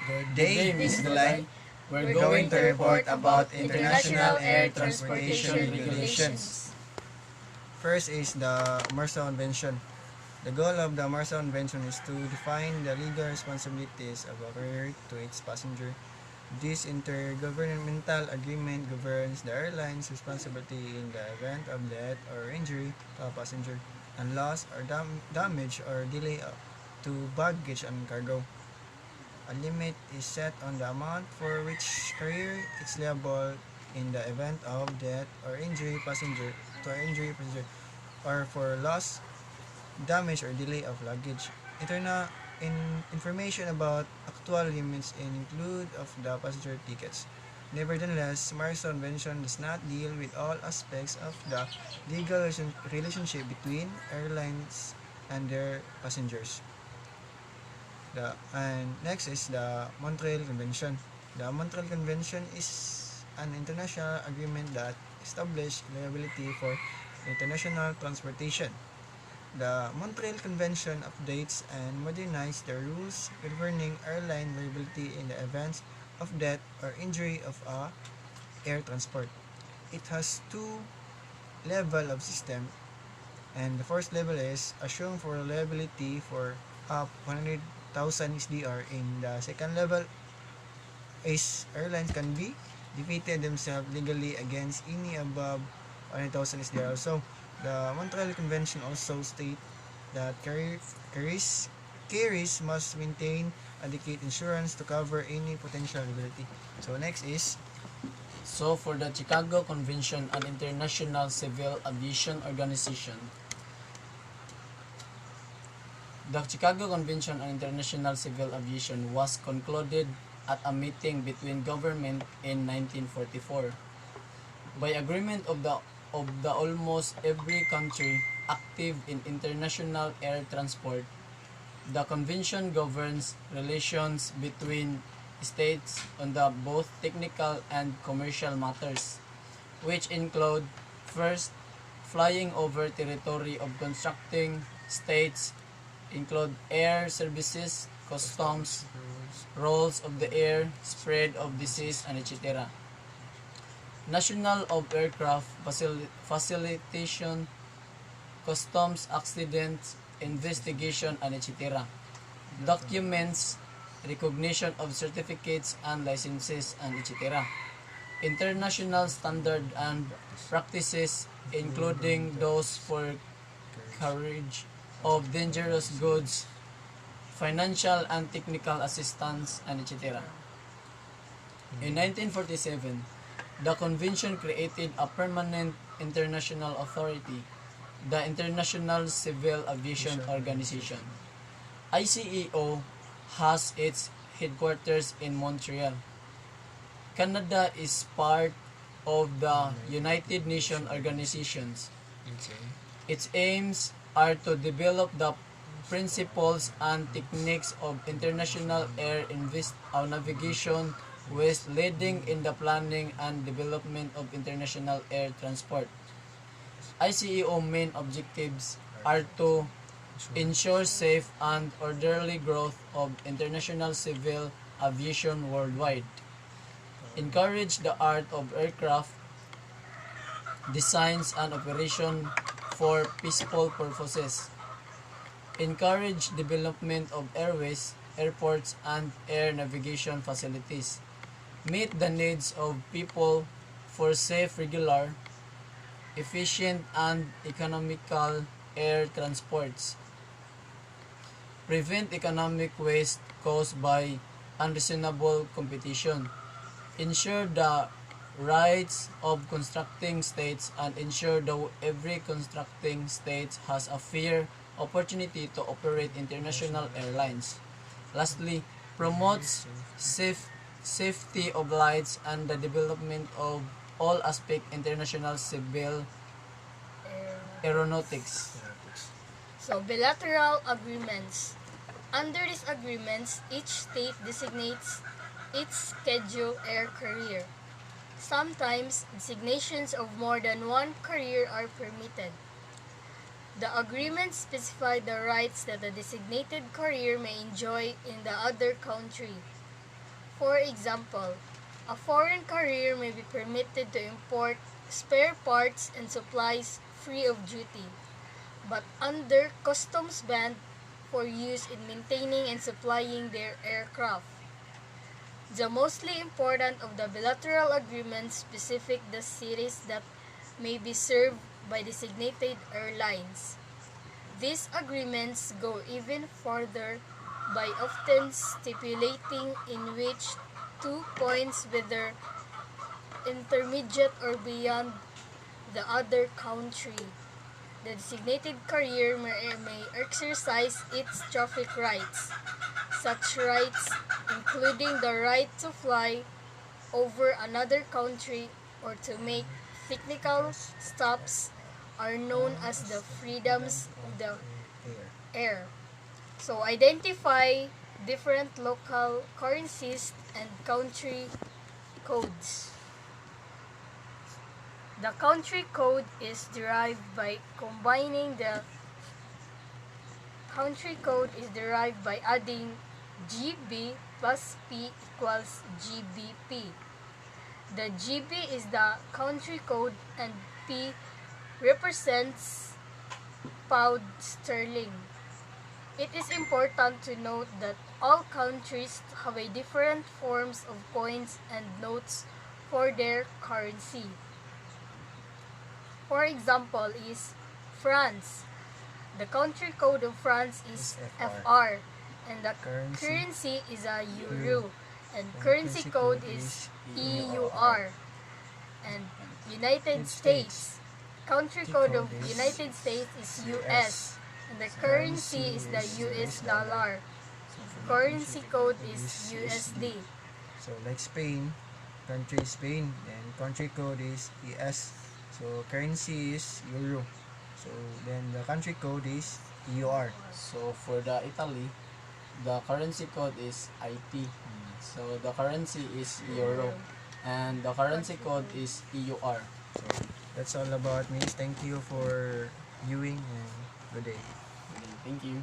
Good day, Miss Dulay. We're going to report about international air transportation regulations. First is the Marshall Convention. The goal of the Marshall Convention is to define the legal responsibilities of a carrier to its passenger. This intergovernmental agreement governs the airline's responsibility in the event of death or injury to a passenger and loss or damage or delay to baggage and cargo. A limit is set on the amount for which carrier is liable in the event of death or injury passenger or for loss, damage or delay of luggage. Information about actual limits include of the passenger tickets. Nevertheless, Marshall Convention does not deal with all aspects of the legal relationship between airlines and their passengers. And next is the Montreal Convention. The Montreal Convention is an international agreement that establishes liability for international transportation. The Montreal Convention updates and modernizes the rules governing airline liability in the events of death or injury of air transport. It has two level of system, and the first level is assumed for liability for up 100,000 SDR. In the second level is airlines can be defeated themselves legally against any above 100,000 SDR. So the Montreal Convention also states that carriers must maintain adequate insurance to cover any potential liability. So next is So for the Chicago Convention on International Civil Aviation Organization, the Chicago Convention on International Civil Aviation was concluded at a meeting between government in 1944. By agreement of the almost every country active in international air transport, the convention governs relations between states on the both technical and commercial matters, which include first, flying over territory of constructing states, include air services, customs, rules of the air, spread of disease, and etc. National of aircraft facilitation, customs, accidents, investigation, and etc. Documents, recognition of certificates and licenses, and etc. International standard and practices, including those for carriage of dangerous goods, financial and technical assistance, and etc. In 1947, the convention created a permanent international authority, the International Civil Aviation Organization. ICAO has its headquarters in Montreal. Canada is part of the United Nations organizations. Its aims are to develop the principles and techniques of international air navigation, with leading in the planning and development of international air transport. ICAO main objectives are to ensure safe and orderly growth of international civil aviation worldwide, encourage the art of aircraft designs and operation for peaceful purposes, encourage development of airways, airports, and air navigation facilities, meet the needs of people for safe, regular, efficient, and economical air transports, prevent economic waste caused by unreasonable competition, ensure the rights of constructing states, and ensure that every constructing state has a fair opportunity to operate international airlines. Lastly, promotes safety of flights and the development of all aspect international civil aeronautics. So, bilateral agreements. Under these agreements, each state designates its scheduled air carrier. Sometimes, designations of more than one carrier are permitted. The agreements specify the rights that a designated carrier may enjoy in the other country. For example, a foreign carrier may be permitted to import spare parts and supplies free of duty, but under customs ban for use in maintaining and supplying their aircraft. The mostly important of the bilateral agreements specific the cities that may be served by designated airlines. These agreements go even further by often stipulating in which 2 points, whether intermediate or beyond the other country, the designated carrier may exercise its traffic rights. Such rights, including the right to fly over another country or to make technical stops, are known as the freedoms of the air. So identify different local currencies and country codes. The country code is derived by adding GB plus P equals GBP. The GB is the country code and P represents pound sterling. It is important to note that all countries have a different forms of coins and notes for their currency. For example is France. The country code of France is FR, and the currency is a euro, and currency code is EUR. And United States. Country code of United States is US, and the currency is the US dollar. Currency code is USD. So like Spain, country is Spain, and country code is ES. So currency is euro. So then the country code is EUR. So for the Italy, the currency code is IT. So the currency is euro, and the currency code is EUR. So that's all about me. Thank you for viewing and good day. Okay, thank you.